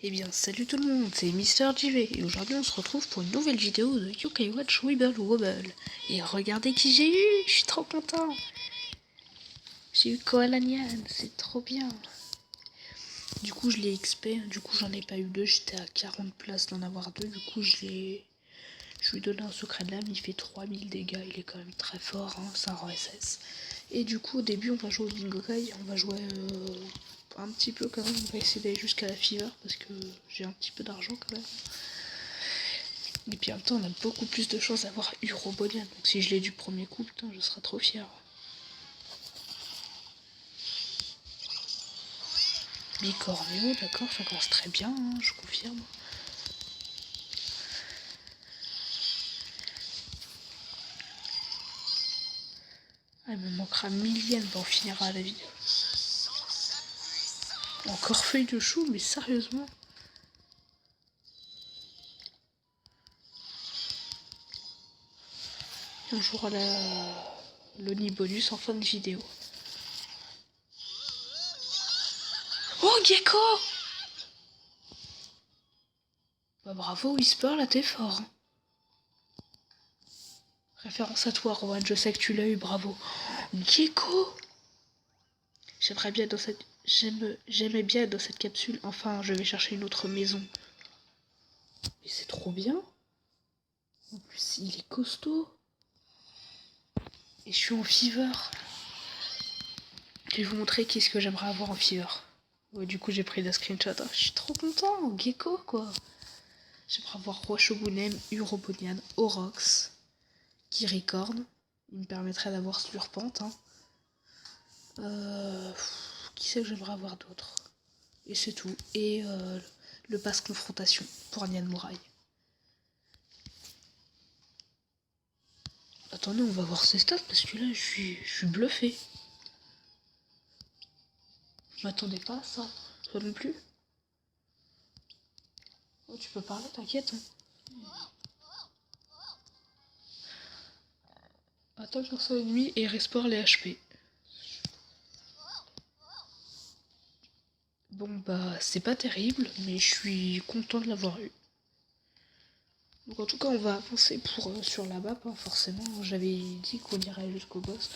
Eh bien salut tout le monde, c'est Mister JV et aujourd'hui on se retrouve pour une nouvelle vidéo de Yokai Watch Wibble Wobble. Et regardez qui j'ai eu, je suis trop content. J'ai eu Koala Nyan, c'est trop bien. Du coup je l'ai XP, du coup j'en ai pas eu deux, j'étais à 40 places d'en avoir deux, du coup je lui ai donné un secret de l'âme, il fait 3000 dégâts, il est quand même très fort, hein, c'est un roi SS. Et du coup au début on va jouer au Bingokai, on va jouer un petit peu quand même, on va essayer d'aller jusqu'à la fever parce que j'ai un petit peu d'argent quand même. Et puis en même temps on a beaucoup plus de chances d'avoir Urobonian, donc si je l'ai du premier coup, putain je serai trop fier. Bicornio, d'accord, ça commence très bien, hein, je confirme. Ah, il me manquera 1000 yens, on finira la vidéo. Encore feuille de chou, mais sérieusement. On jouera l'Oni bonus en fin de vidéo. Oh, Gecko! Bah bravo Whisper, là t'es fort. Hein. Référence à toi Rowan, je sais que tu l'as eu, bravo. Gecko! J'aimerais bien dans cette... J'aimais bien être dans cette capsule. Enfin, je vais chercher une autre maison. Mais c'est trop bien. En plus, il est costaud. Et je suis en fever. Je vais vous montrer qu'est-ce que j'aimerais avoir en fever. Ouais, du coup, j'ai pris des screenshots. Oh, je suis trop content. Gecko, quoi. J'aimerais avoir Roi Shogunem, Urobonian, Orox, Kiricorn. Il me permettrait d'avoir Slurpante. Hein. Qui c'est que j'aimerais avoir d'autre? Et c'est tout. Et le pass confrontation pour Nyan Murai. Attendez, on va voir ses stats parce que là, je suis bluffé. Je m'attendais pas à ça. Toi non plus. Oh, tu peux parler, t'inquiète. Hein. Attaque un seul ennemi et restaure les HP. Bon bah c'est pas terrible, mais je suis content de l'avoir eu. Donc en tout cas on va avancer sur la map, hein, forcément. J'avais dit qu'on irait jusqu'au boss.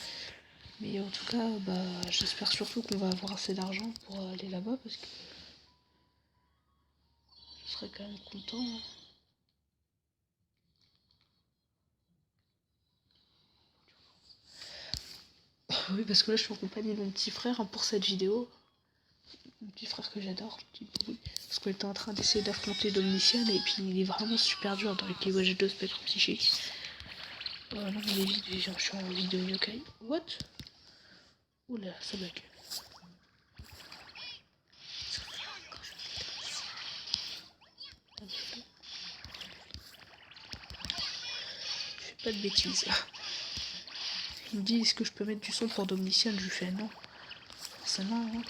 Mais en tout cas bah j'espère surtout qu'on va avoir assez d'argent pour aller là-bas parce que je serais quand même content. Hein. Oui parce que là je suis en compagnie de mon petit frère hein, pour cette vidéo. Mon petit frère que j'adore, parce qu'on était en train d'essayer d'affronter Domnician et puis il est vraiment super dur dans les Keywage 2 spectre psychique. Non mais il est vite, je suis en vidéo yokai. What? Oula, ça bug. Je fais pas de bêtises. Il me dit est-ce que je peux mettre du son pour Domnician? Je lui fais non. Forcément. Hein.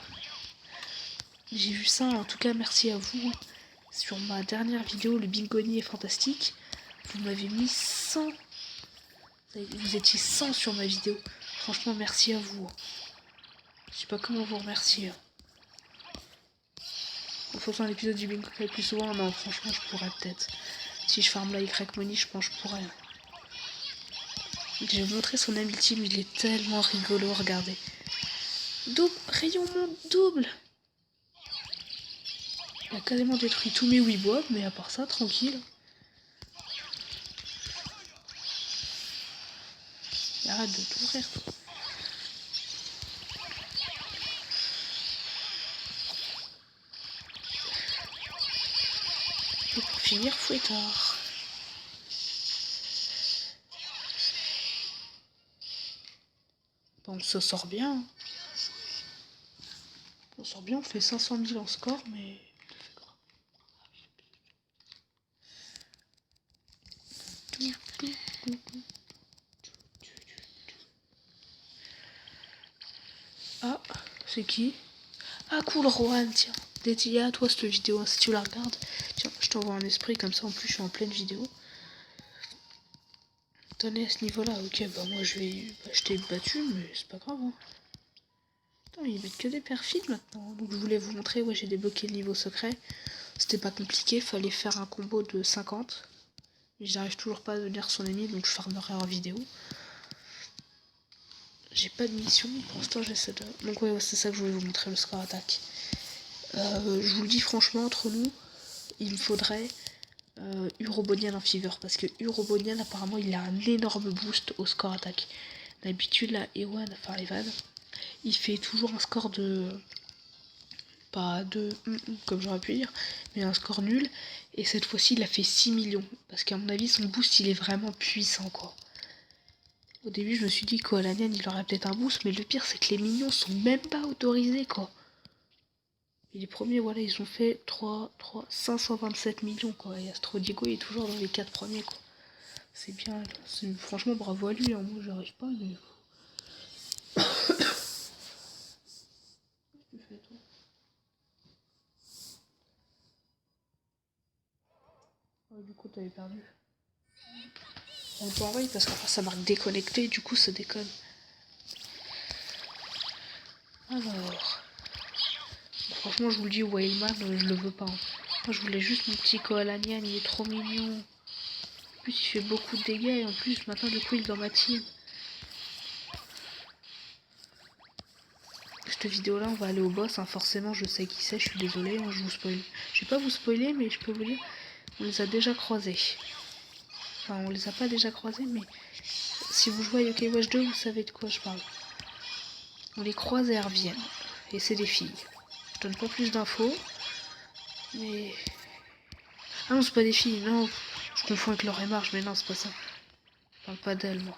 J'ai vu ça, en tout cas merci à vous. Sur ma dernière vidéo, le Bingoni est fantastique. Vous m'avez mis 100. Vous étiez 100 sur ma vidéo. Franchement, merci à vous. Je sais pas comment vous remercier. Il faut faire un épisode du Bingoni plus souvent. Non, franchement, je pourrais peut-être. Si je farme la Y Money, je pense que je pourrais. J'ai montré son âme ultime, il est tellement rigolo, regardez. Double, rayon monde double. Il a carrément détruit tous mes Weebois, mais à part ça, tranquille. Et arrête de t'ouvrir, toi. Et pour finir, Fouettard. Bon, on se sort bien. On sort bien, on fait 500 000 en score, mais... Ah, c'est qui? Ah cool, Rohan, tiens. Dédié à toi cette vidéo, hein, si tu la regardes. Tiens, je t'envoie un esprit, comme ça en plus je suis en pleine vidéo. T'en es à ce niveau-là, ok, bah moi je vais... Bah, je t'ai battu, mais c'est pas grave. Hein. Putain, ils mettent que des perfils maintenant. Donc je voulais vous montrer, ouais j'ai débloqué le niveau secret. C'était pas compliqué, fallait faire un combo de 50. J'arrive toujours pas à devenir son ennemi, donc je farmerai en vidéo. J'ai pas de mission, pour l'instant j'essaie de... Donc ouais, c'est ça que je voulais vous montrer, le score attaque. Je vous le dis franchement, entre nous, il me faudrait Urobonian en fever, parce que Urobonian apparemment il a un énorme boost au score attaque. D'habitude là, Ewan, enfin Evan, il fait toujours un score de... pas de... comme j'aurais pu dire, mais un score nul. Et cette fois-ci il a fait 6 millions, parce qu'à mon avis son boost il est vraiment puissant quoi. Au début je me suis dit qu'à la nienne il aurait peut-être un boost, mais le pire c'est que les minions sont même pas autorisés quoi. Et les premiers, voilà, ils ont fait 527 millions, quoi. Et Astrodigo, il est toujours dans les 4 premiers, quoi. C'est bien, franchement, bravo à lui, hein. Moi, j'arrive pas, mais... Tu fais, toi du coup, t'avais perdu. On peut envoyer parce qu'après, ça marque déconnecté, du coup, ça déconne. Alors... Franchement, je vous le dis, Wayman, je le veux pas. Hein. Moi, je voulais juste mon petit Koalanian, il est trop mignon. En plus, il fait beaucoup de dégâts, et en plus, maintenant, du coup, il est dans ma team. Cette vidéo là on va aller au boss, hein. Forcément je sais qui c'est, je suis désolée, hein, je vous spoil. Je vais pas vous spoiler mais je peux vous dire, on les a déjà croisés. Enfin on les a pas déjà croisés mais si vous jouez à Yokai Watch 2 vous savez de quoi je parle. On les croise et elles reviennent. Et c'est des filles. Je donne pas plus d'infos. Mais... Ah non c'est pas des filles, non. Je confonds avec leur Marge, mais non c'est pas ça. Je parle pas d'elles moi.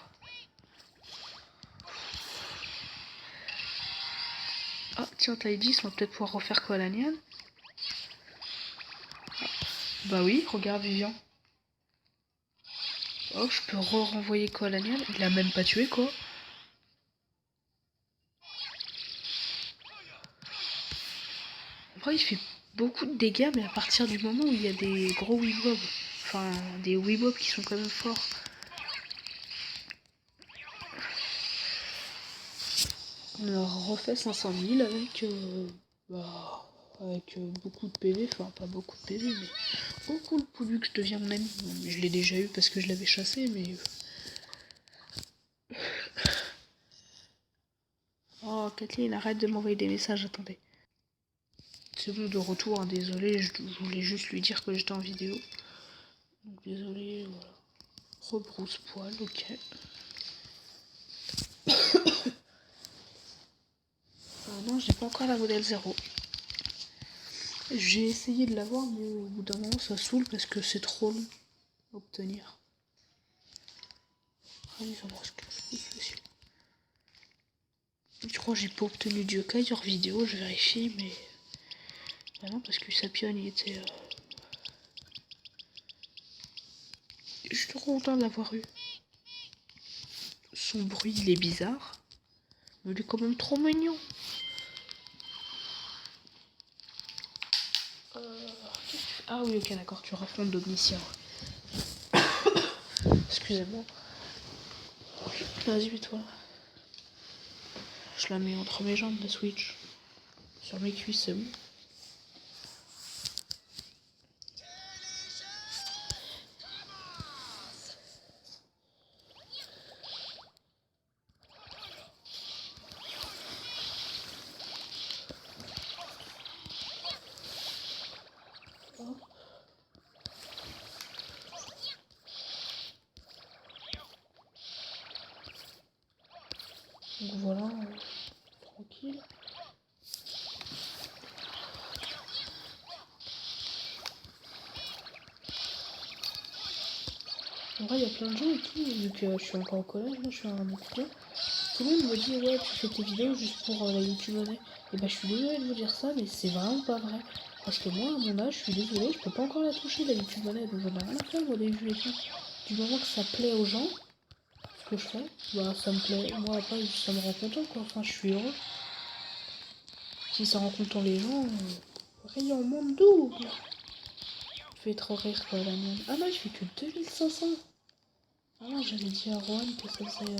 Ah tiens t'as 10, on va peut-être pouvoir refaire quoi à la nienne. Bah oui, regarde Vivian. Oh, je peux renvoyer quoi à la nienne. Il a même pas tué quoi. Après, il fait beaucoup de dégâts, mais à partir du moment où il y a des gros Weebobs. Enfin, des Weebobs qui sont quand même forts. On a refait 500 000 avec... avec beaucoup de PV. Enfin, pas beaucoup de PV, mais... Oh cool, Pollux devient mon ami. Bon, je l'ai déjà eu parce que je l'avais chassé, mais... Oh, Kathleen, arrête de m'envoyer des messages, attendez. C'est bon, de retour, hein, désolé, je voulais juste lui dire que j'étais en vidéo. Donc désolé, voilà. Rebrousse poil, ok. Non, j'ai pas encore la modèle 0. J'ai essayé de l'avoir, mais au bout d'un moment ça saoule parce que c'est trop long à obtenir. Je crois que j'ai pas obtenu de yokai hors vidéo, je vérifie, mais... Ah non, parce que Sapion il était... Je suis trop content de l'avoir eu. Son bruit il est bizarre, mais il est quand même trop mignon. Ah oui, ok, d'accord, tu raffrontes d'Omnicia. Excusez-moi. Vas-y, mets-toi là. Je la mets entre mes jambes, la Switch. Sur mes cuisses, c'est bon. Donc voilà, tranquille. En vrai, il y a plein de gens et tout, vu que je suis encore au collège, moi je suis un étudiant. Tout le monde me dit, ouais, tu fais tes vidéos juste pour la YouTube monnaie. Et bah, je suis désolée de vous dire ça, mais c'est vraiment pas vrai. Parce que moi, à mon âge, je suis désolée, je peux pas encore la toucher, la YouTube monnaie, donc j'en ai rien à faire, moi, des vues et tout. Du moment que ça plaît aux gens, ce que je fais, bah, ça me plaît. Moi, après, ça me rend content, quoi. Enfin, je suis heureux. Si ça rend content les gens, rayon monde double. Je fais trop rire, quoi, la mienne. Ah non, je fais que 2500. Ah non, j'avais dit à Rohan que ça faisait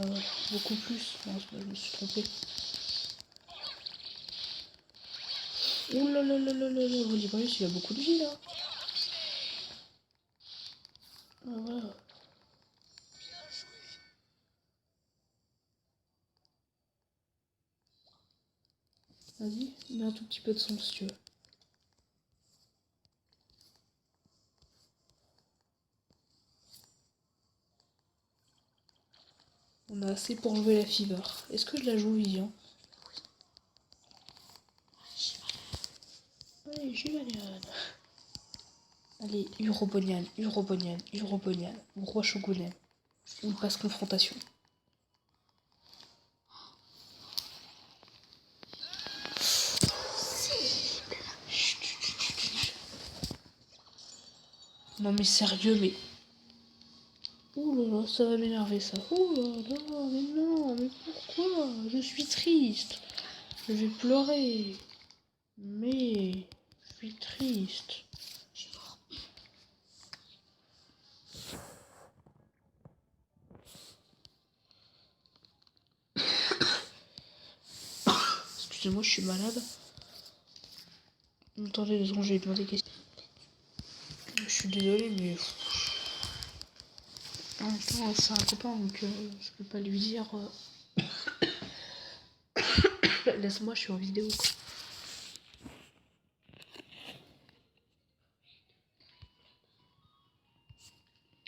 beaucoup plus. Non, je me suis trompée. Ouh là là là là là là, Volibrius, il a beaucoup de vie là. Ah, voilà. Vas-y, mets un tout petit peu de son si tu veux. On a assez pour jouer la Fever. Est-ce que je la joue, Vivian? Allez, Givalion. Allez, Urobonian, Urobonian, Urobonian, ou Roi Shogunen, ou passe confrontation. Non mais sérieux, mais... Ouh là là, ça va m'énerver ça. Ouh là là, mais non, mais pourquoi? Je suis triste. Je vais pleurer. Mais... Je suis triste. Excusez-moi, je suis malade. Attendez 2 secondes, je vais lui demander qu'est-ce. Je suis désolée, mais... En même temps, c'est un copain, donc je peux pas lui dire... Laisse-moi, je suis en vidéo, quoi.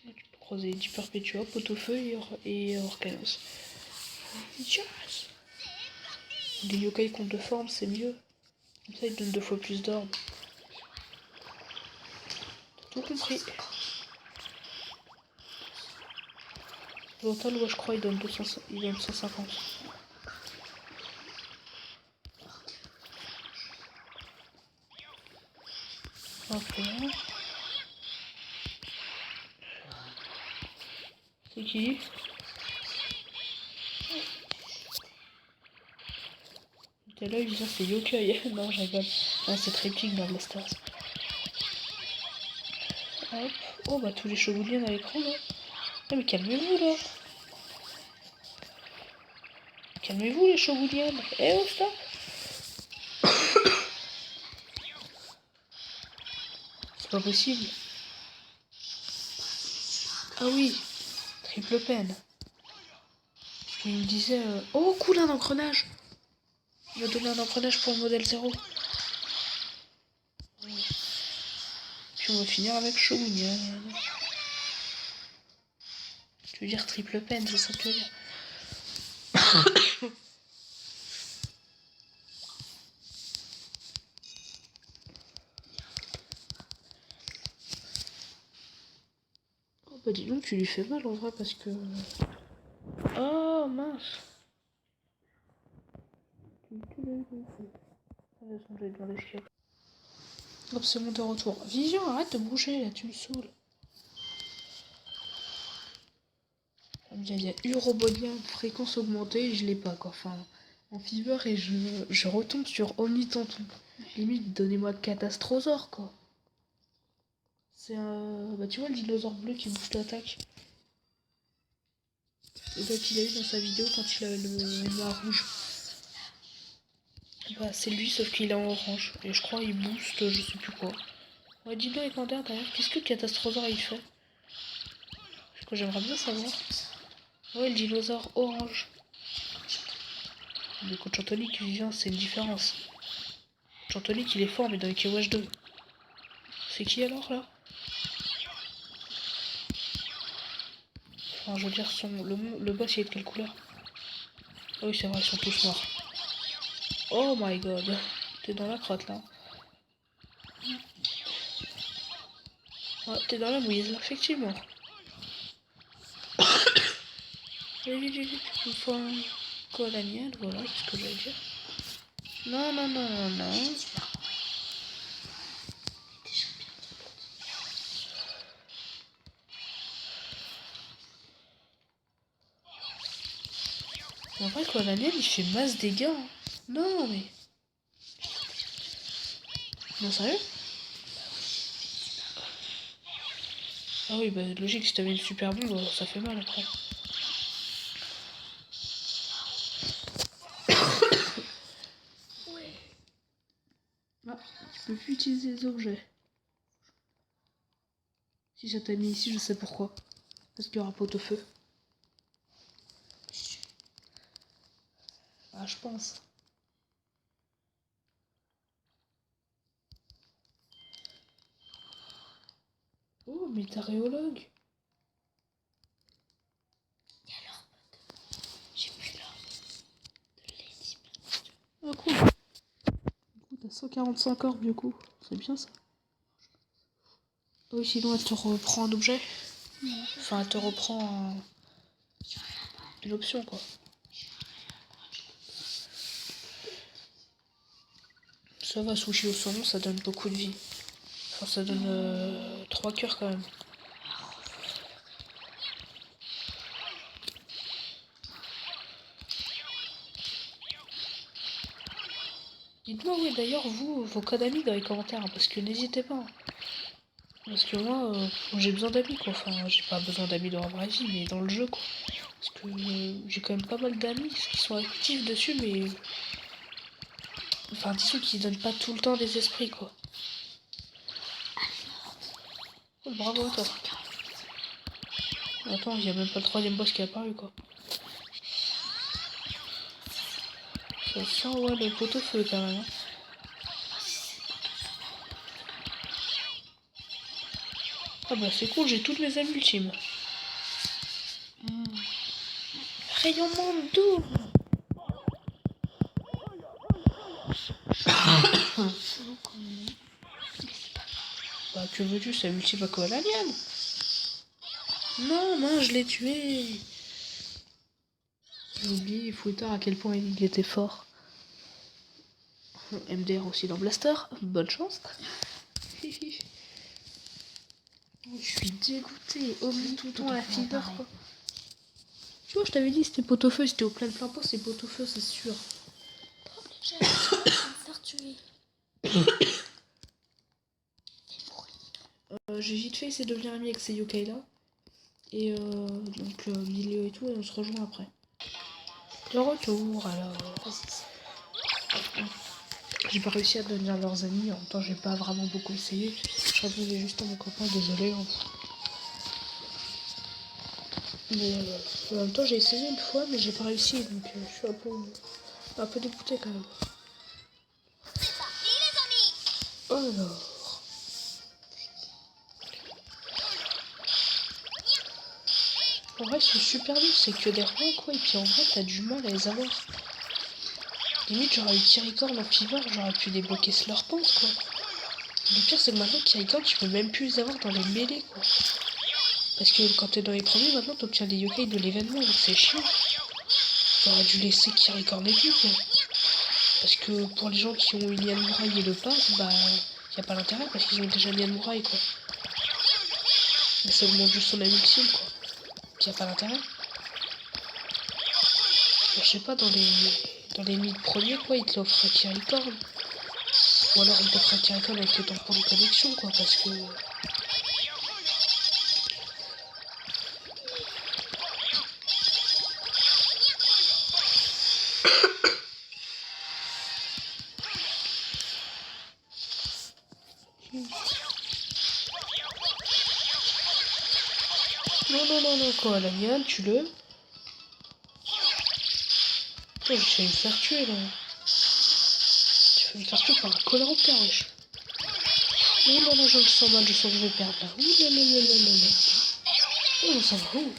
Tu peux croiser du Perpetua, Pot-au-feu et Orcanos. Yes. Les yokai comptent de forme, c'est mieux. Comme ça, ils donnent 2 fois plus d'ordre. T'as tout compris. Total, ouais, je crois, il donne 150. Ok. C'est qui? T'es là, il dit c'est yokai. Non, je rigole. Ah, c'est Triptyque dans Blasters. Hop. Oh, bah, tous les Shoguliens à l'écran, là. Ah, mais calmez-vous, là. Calmez-vous, les Shoguliens. Eh, oh, stop. C'est pas possible. Ah oui. Triple peine. Il me disait... Oh, cool, un engrenage. Il m'a donné un engrenage pour le modèle 0. Puis on va finir avec Shogulian. Tu veux dire triple peine, c'est ça que tu veux dire? Oh bah dis donc, tu lui fais mal en vrai parce que... Oh mince. Hop, c'est mon de retour. Vision, arrête de bouger là, tu me saoules. Il y a Urobodian, fréquence augmentée, je l'ai pas quoi. Enfin, en Fever et je retombe sur Omnitonton. Limite, donnez-moi Catastrosaure quoi. C'est un... Bah tu vois le dinosaure bleu qui bouge l'attaque. Bah, qu'il a eu dans sa vidéo quand il a le noir rouge. Bah c'est lui sauf qu'il est en orange. Et je crois il booste je sais plus quoi. Ouais dis-le avec d'ailleurs, qu'est-ce que Catastrosaure il fait? Parce que j'aimerais bien savoir. Ouais le dinosaure orange. Mais quand Chantonic vient c'est une différence. Chantonic il est fort mais dans les KOH 2. C'est qui alors là? Enfin je veux dire le boss il est de quelle couleur? Ah oui c'est vrai ils sont tous noirs. Oh my god. T'es dans la crotte là. Ouais, t'es dans la mouise, effectivement. Il faut un colonial, voilà, c'est ce que j'allais dire. Non, non, non, non, non. En vrai, colonial, il fait masse dégâts. Hein. Non, mais... Non, sérieux? Ah oui, bah logique, si t'avais une super bombe, ça fait mal après. Ah, peux plus utiliser les objets. Si ça t'a mis ici, je sais pourquoi. Parce qu'il y aura pot-au-feu. Ah, je pense. Oh, météorologue. Et alors, j'ai pris l'ordre de Lady Bird. Ah, cool. Du coup, t'as 145 ordres, du coup. C'est bien ça. Oui, sinon, elle te reprend un objet. Enfin, elle te reprend une option, quoi. Ça va, sushi au saumon, ça donne beaucoup de vie. Enfin, ça donne 3 cœurs quand même. Dites-moi, oui, d'ailleurs, vous, vos codes amis dans les commentaires, hein, parce que n'hésitez pas. Hein. Parce que moi, j'ai besoin d'amis, quoi. Enfin, j'ai pas besoin d'amis dans la vraie vie, mais dans le jeu, quoi. Parce que j'ai quand même pas mal d'amis qui sont actifs dessus, mais... Enfin, disons qu'ils donnent pas tout le temps des esprits, quoi. Oh, bravo à toi. Attends, il y a même pas le troisième boss qui est apparu, quoi. Ça sent, ouais, le pot-au-feu, quand même. Hein. Ah bah c'est cool, j'ai toutes mes âmes ultimes. Rayonnement double. Bah que veux-tu, c'est ultime à quoi, l'alien? Non, non, je l'ai tué. J'ai oublié, Fouettard, à quel point il était fort. MDR aussi dans Blaster, bonne chance. Je suis dégoûté, Omni tout le temps à la fever, quoi. Tu vois, je t'avais dit, c'était pot-au-feu, c'était au plein pot, c'est pot-au-feu, c'est sûr. J'ai envie de me faire tuer. J'ai vite fait essayer de devenir ami avec ces yokai là. Et donc Lilio et tout, et on se rejoint après. De retour alors. J'ai pas réussi à devenir leurs amis, en même temps j'ai pas vraiment beaucoup essayé. Je répondais juste à mon copain, désolé. Hein. Mais en même temps j'ai essayé une fois mais j'ai pas réussi donc je suis un peu dégoûté quand même. Alors. En vrai ils sont super durs, c'est que des rangs quoi, et puis en vrai t'as du mal à les avoir. Limite j'aurais eu Kirikorn en fever, j'aurais pu débloquer Slurpant quoi. Le pire c'est que maintenant Kirikorn tu peux même plus les avoir dans les mêlées quoi. Parce que quand t'es dans les premiers maintenant t'obtiens des yokai de l'événement donc c'est chiant. J'aurais dû laisser Kirikorn et tout quoi. Parce que pour les gens qui ont Ilian Muraille et le pass, bah y a pas l'intérêt parce qu'ils ont déjà Ilian Muraille quoi. Mais ça augmente juste son ultime quoi. Donc y a pas l'intérêt. Je sais pas dans les 1000 premiers quoi, ils te l'offrent Kirikorn. Ou alors ils t'offrent Kirikorn avec le tampon de connexion quoi parce que. Non, quoi, la mienne, tue-le. Oh, j'ai failli me faire tuer là. Tu vas me faire tuer par un coléoptère, wesh. Oh là là, je le sens mal, je sens que je vais perdre là. Ouh là là là là là là. Oh, ça va où?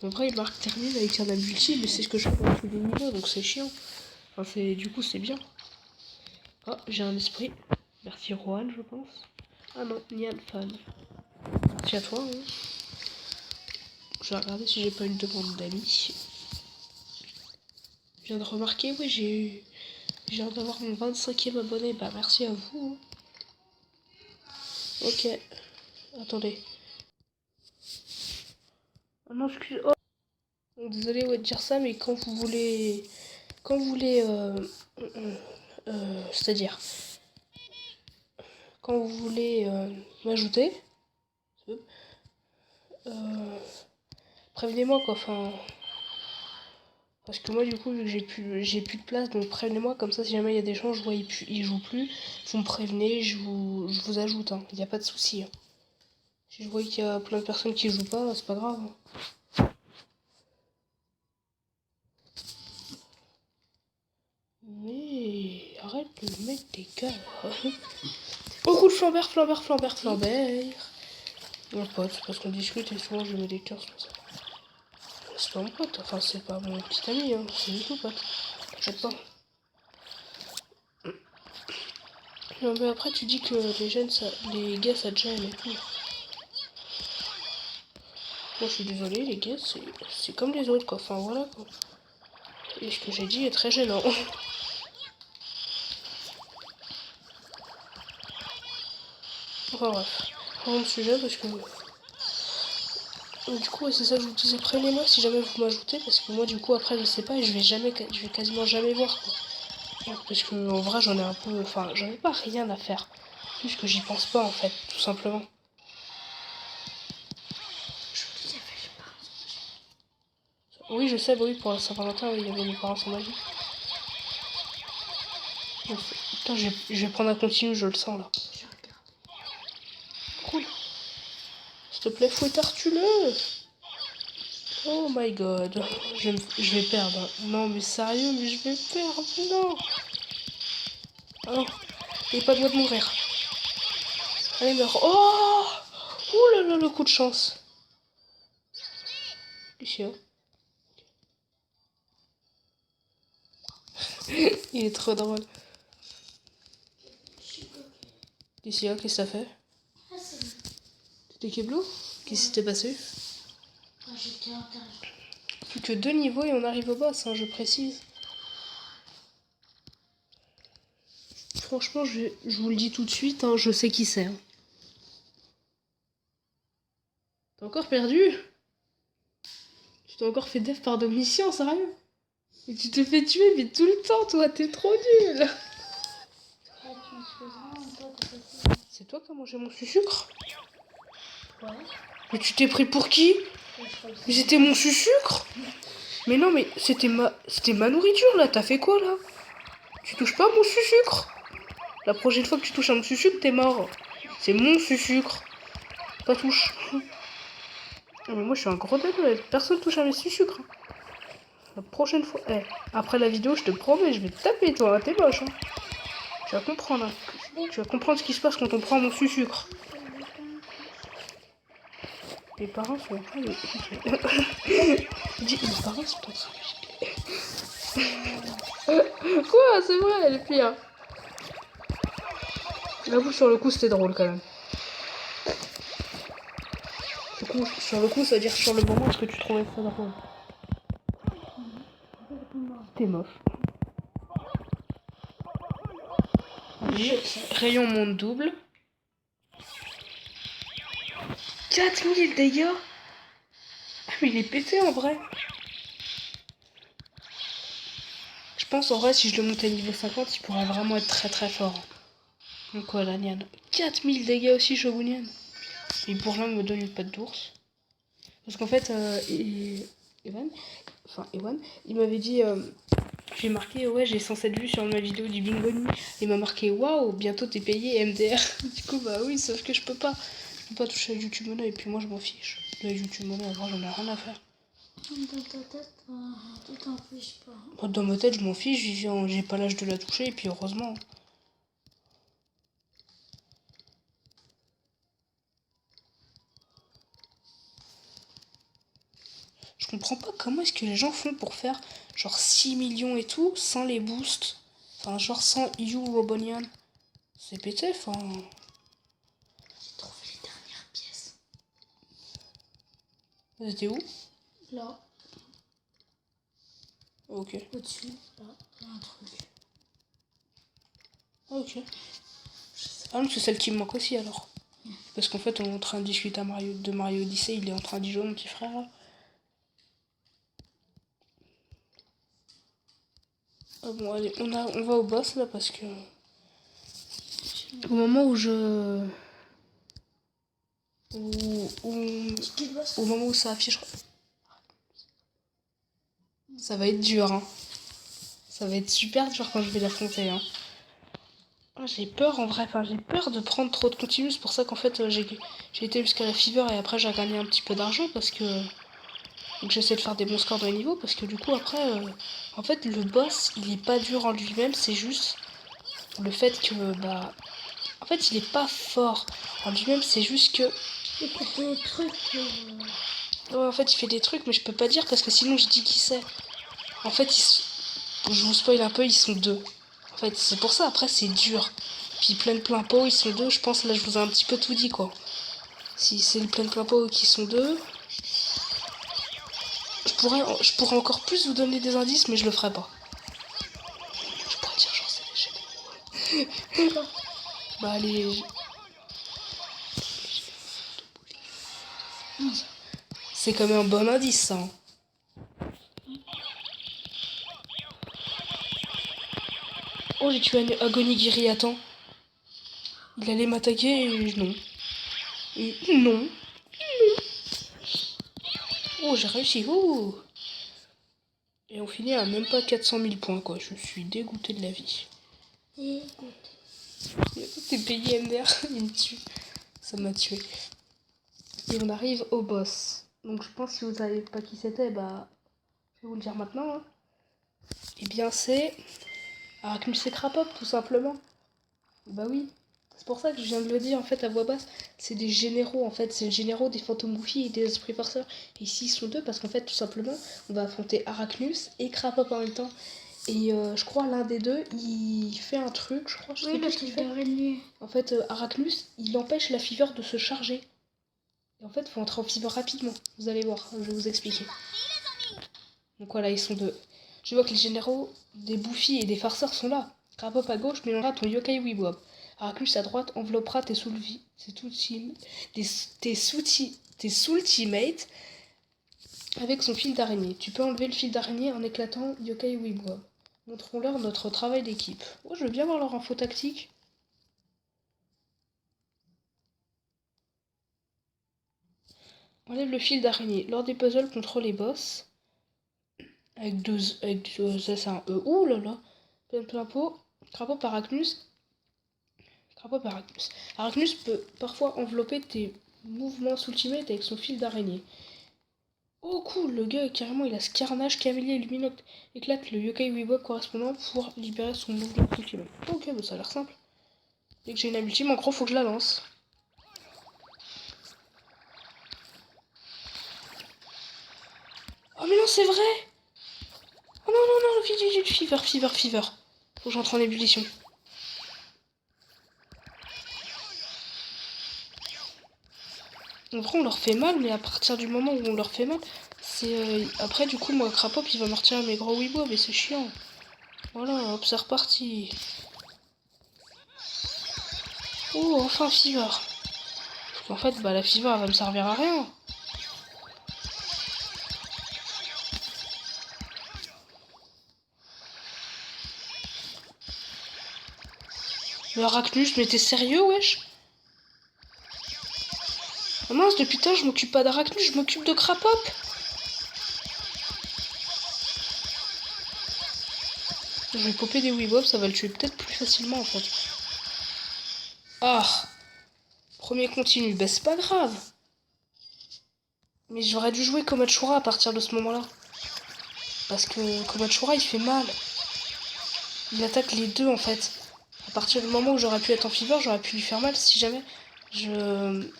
En vrai, il marque termine avec un multi, mais c'est ce que je fais dans tous les niveaux, donc c'est chiant. Enfin, du coup, c'est bien. Oh, j'ai un esprit. Merci Rohan, je pense. Ah non, Nian fan. Merci à toi. Hein. Je vais regarder si j'ai pas une demande d'amis. Je viens de remarquer, oui, je viens d'avoir mon 25e abonné. Bah, merci à vous. Hein. Ok. Attendez. Oh non, excuse. Oh. Désolé ouais, de dire ça, mais quand vous voulez. Quand vous voulez. C'est-à-dire. Quand vous voulez m'ajouter, prévenez-moi quoi, enfin... Parce que moi du coup vu que j'ai plus de place, donc prévenez-moi comme ça si jamais il y a des gens, je vois ils jouent plus, vous me prévenez, je vous ajoute, hein. Il n'y a pas de souci. Hein. Si je vois qu'il y a plein de personnes qui jouent pas, c'est pas grave. Hein. Mais arrête de mettre des gars. Oh coup de flambert. Mon pote, parce qu'on discute et souvent je mets des cœurs sur ça. C'est pas mon pote, enfin c'est pas mon petit ami, hein. C'est du tout pote. T'inquiète pas. Non mais après tu dis que les jeunes, les gays ça te gêne et tout. Moi je suis désolée, les gays c'est comme les autres quoi, enfin voilà quoi. Et ce que j'ai dit est très gênant. Enfin bref, revenons au sujet parce que... Du coup ouais, c'est ça que je vous disais, prenez-moi si jamais vous m'ajoutez parce que moi du coup après je sais pas et je vais quasiment jamais voir quoi. Parce que en vrai j'en ai un peu, enfin j'en ai pas rien à faire. Juste que j'y pense pas en fait, tout simplement. Oui je sais, bah oui pour la Saint-Valentin oui, il y avait mes parents sans ma vie. Putain je vais prendre un continu, je le sens là. Cool. S'il te plaît fouettard-tu-le. Oh my god. Je vais perdre. Non mais sérieux, mais je vais perdre, non. Oh, il est pas loin de mourir. Allez meurs. Oh. Ouh là là, le coup de chance. Lucia. Il est trop drôle. Lucia, qu'est-ce que t'as fait? T'étais Keblo? Qu'est-ce qui s'était passé? J'étais intéressée. Plus que 2 niveaux et on arrive au boss, hein, je précise. Franchement, je vous le dis tout de suite, hein, je sais qui c'est. Hein. T'as encore perdu? Tu t'es encore fait def par d'omission, sérieux? Et tu te fais tuer, mais tout le temps, toi, t'es trop nul! C'est toi qui as mangé mon sucre? Ouais. Mais tu t'es pris pour qui? Mais c'était mon sucre? Mais non, mais c'était ma nourriture, là. T'as fait quoi, là? Tu touches pas à mon sucre? La prochaine fois que tu touches à mon sucre, t'es mort. C'est mon sucre. Pas touche. Mais moi, je suis un gros dégueu. Personne touche à mes sucres. La prochaine fois... après la vidéo, je te promets, je vais te taper, toi. T'es moche, hein. Tu vas comprendre. Hein. Tu vas comprendre ce qui se passe quand on prend mon sucre. Mes parents sont en train de... Dis, mes parents sont en train de... Quoi? C'est vrai, elle est pire. J'avoue, sur le coup, c'était drôle, quand même. Du coup, sur le coup, ça veut dire sur le moment, est-ce que tu trouvais ça drôle? T'es moche. Rayon monde double. 4000 dégâts. Ah mais il est pété en vrai. Je pense en vrai si je le monte à niveau 50 il pourrait vraiment être très très fort. Donc voilà Nian. 4000 dégâts aussi Shogunian. Et pour l'un me donne une patte d'ours. Parce qu'en fait Ewan, il m'avait dit j'ai marqué ouais j'ai 107 vues sur ma vidéo du Bingoni. Il m'a marqué waouh bientôt t'es payé MDR. Du coup bah oui sauf que je peux pas toucher à YouTube Money et puis moi je m'en fiche. De YouTube Money en vrai j'en ai rien à faire. Dans ta tête, tu t'en fiches pas. Dans ma tête, je m'en fiche, j'ai pas l'âge de la toucher, et puis heureusement. Je comprends pas comment est-ce que les gens font pour faire genre 6 millions et tout, sans les boosts. Enfin, genre sans You Robonian. C'est pété, enfin... J'ai trouvé les dernières pièces. C'était où? Là. Ok. Au-dessus, là, il y a un truc. Ah, ok. Ah non, c'est celle qui me manque aussi alors. Parce qu'en fait, on est en train de discuter de Mario Odyssey, il est en train d'y jouer, mon petit frère. Là. Ah bon, allez, on va au boss là parce que... Au moment où je... Au moment où ça affiche. Ça va être dur, hein. Ça va être super dur quand je vais l'affronter, hein. Ah, j'ai peur en vrai, enfin j'ai peur de prendre trop de continu, c'est pour ça qu'en fait j'ai été jusqu'à la fever et après j'ai gagné un petit peu d'argent parce que donc j'essaie de faire des bons scores dans les niveaux parce que du coup après en fait le boss il est pas dur en lui-même, c'est juste le fait que bah en fait il est pas fort en lui-même, c'est juste que Il fait des trucs. ouais, en fait il fait des trucs mais je peux pas dire parce que sinon je dis qui c'est. En fait je vous spoil un peu, ils sont deux. En fait c'est pour ça après c'est dur. Puis plein pot, ils sont deux, je pense là je vous ai un petit peu tout dit quoi. Si c'est le plein pot qui sont deux, je pourrais encore plus vous donner des indices mais je le ferai pas. Je pourrais dire genre c'est des généraux. Bah allez. C'est quand même un bon indice ça. Hein. Oh j'ai tué Agonigiri, attends. Il allait m'attaquer et non. Et non. Oh j'ai réussi. Oh. Et on finit à même pas 400 000 points quoi. Je suis dégoûté de la vie. T'es payé MDR, il me tue. Ça m'a tué. Et on arrive au boss. Donc je pense que si vous savez pas qui c'était, bah je vais vous le dire maintenant. Hein. Eh bien c'est Arachnus et Crapop tout simplement. Bah oui. C'est pour ça que je viens de le dire en fait à voix basse. C'est des généraux en fait. C'est le généraux des fantômes Goofy et des esprits farceurs. Et ici ils sont deux parce qu'en fait tout simplement on va affronter Arachnus et Crapop en même temps. Et je crois l'un des deux il fait un truc, je crois. Je sais Oui, pas le ce qu'il truc fait. d'araignée. En fait Arachnus il empêche la fever de se charger. Et en fait, il faut entrer en fever rapidement. Vous allez voir, je vais vous expliquer. Donc voilà, ils sont deux. Je vois que les généraux des bouffis et des farceurs sont là. Crapop à gauche mélangera ton yokai Weebob. Arachnus à droite enveloppera tes soultimates avec son fil d'araignée. Tu peux enlever le fil d'araignée en éclatant yokai Weebob. Montrons-leur notre travail d'équipe. Oh, je veux bien voir leur info tactique. Enlève le fil d'araignée. Lors des puzzles contre les boss. Avec deux S et un E. Ouh là là. Plein pot. Crapaud Arachnus. Crapaud Arachnus. Arachnus peut parfois envelopper tes mouvements ultimate avec son fil d'araignée. Oh cool, le gars carrément il a ce carnage camélia luminote. Éclate le yokai Weebob correspondant pour libérer son mouvement ultimate. Ok, bah ça a l'air simple. Dès que j'ai une ultime, en gros faut que je la lance. Oh mais non c'est vrai. Oh non non non, fever. Faut que j'entre en ébullition. En vrai, on leur fait mal, mais à partir du moment où on leur fait mal, c'est. Après, du coup, moi, Crapop, il va me retirer mes gros weebos, mais c'est chiant. Voilà, hop, c'est reparti. Oh, enfin, Fever. Parce qu'en fait, bah, la Fever, elle va me servir à rien. Le Arachnus, mais t'es sérieux, wesh? Oh mince, depuis tard, je m'occupe pas d'Arachnus, je m'occupe de Crapop. Je vais popper des weebos, ça va le tuer peut-être plus facilement, en fait. Ah! Premier continu, bah c'est pas grave. Mais j'aurais dû jouer Komachura à partir de ce moment-là. Parce que Komachura, il fait mal. Il attaque les deux, en fait. À partir du moment où j'aurais pu être en fever, j'aurais pu lui faire mal si jamais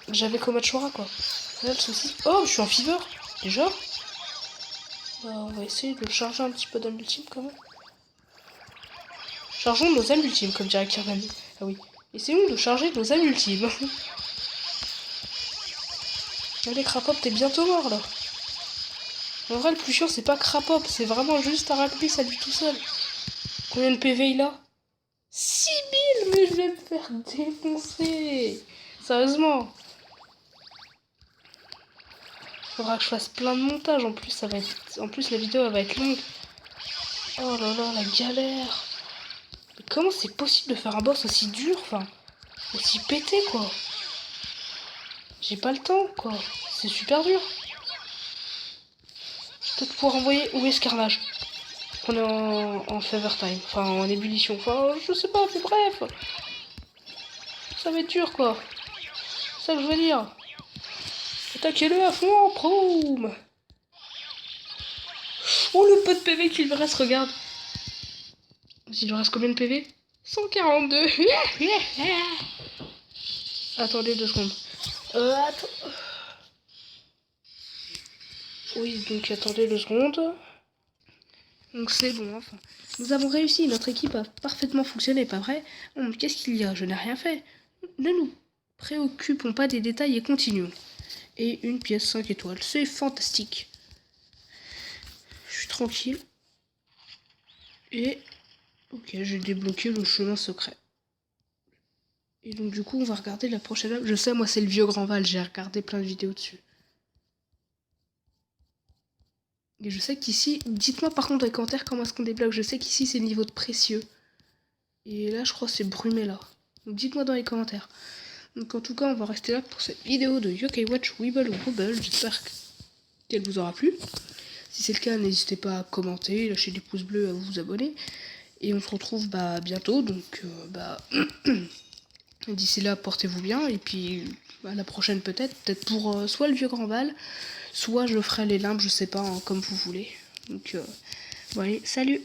j'avais Komachura, quoi. C'est là le souci. Oh, je suis en fever, déjà. Bah, on va essayer de charger un petit peu d'âme ultime, quand même. Chargeons nos âmes ultimes, comme dirait Kirby. Ah oui. Essayons de charger nos âmes ultimes. Allez, Crapop, t'es bientôt mort, là. En vrai, le plus chiant, c'est pas Crapop, c'est vraiment juste Arachnus à lui tout seul. Combien de PV il a? 6000, mais je vais me faire défoncer. Sérieusement. Faudra que je fasse plein de montages, en plus ça va être. En plus la vidéo elle va être longue. Oh là là, la galère. Mais comment c'est possible de faire un boss aussi dur, enfin, aussi pété quoi. J'ai pas le temps, quoi. C'est super dur. Peut-être pouvoir envoyer... Où est ce carnage? On est en fever time. Enfin, en ébullition. Enfin, je sais pas, mais bref. Ça va être dur, quoi. C'est ça que je veux dire. Attaquez-le à fond, proum. Oh, le peu de PV qu'il me reste, regarde. Il lui reste combien de PV? 142. Attendez 2 secondes. Attends. Oui, donc attendez 2 secondes. Donc c'est bon, enfin. Nous avons réussi, notre équipe a parfaitement fonctionné, pas vrai? Qu'est-ce qu'il y a? Je n'ai rien fait. Ne nous préoccupons pas des détails et continuons. Et une pièce 5 étoiles, c'est fantastique. Je suis tranquille. Et... ok, j'ai débloqué le chemin secret. Et donc du coup, on va regarder la prochaine map. Je sais, moi c'est le vieux Grand Val, j'ai regardé plein de vidéos dessus. Et je sais qu'ici, dites-moi par contre dans les commentaires comment est-ce qu'on débloque. Je sais qu'ici c'est le niveau de précieux. Et là je crois que c'est brumé là. Donc dites-moi dans les commentaires. Donc en tout cas on va rester là pour cette vidéo de Yokai Watch Weeble ou Wobble. J'espère qu'elle vous aura plu. Si c'est le cas, n'hésitez pas à commenter, lâcher des pouces bleus, à vous abonner. Et on se retrouve bientôt. Donc d'ici là portez-vous bien. Et puis à la prochaine peut-être pour soit le vieux Grand Val. Soit je ferai les limbes, je sais pas, hein, comme vous voulez. Donc, bon allez, salut!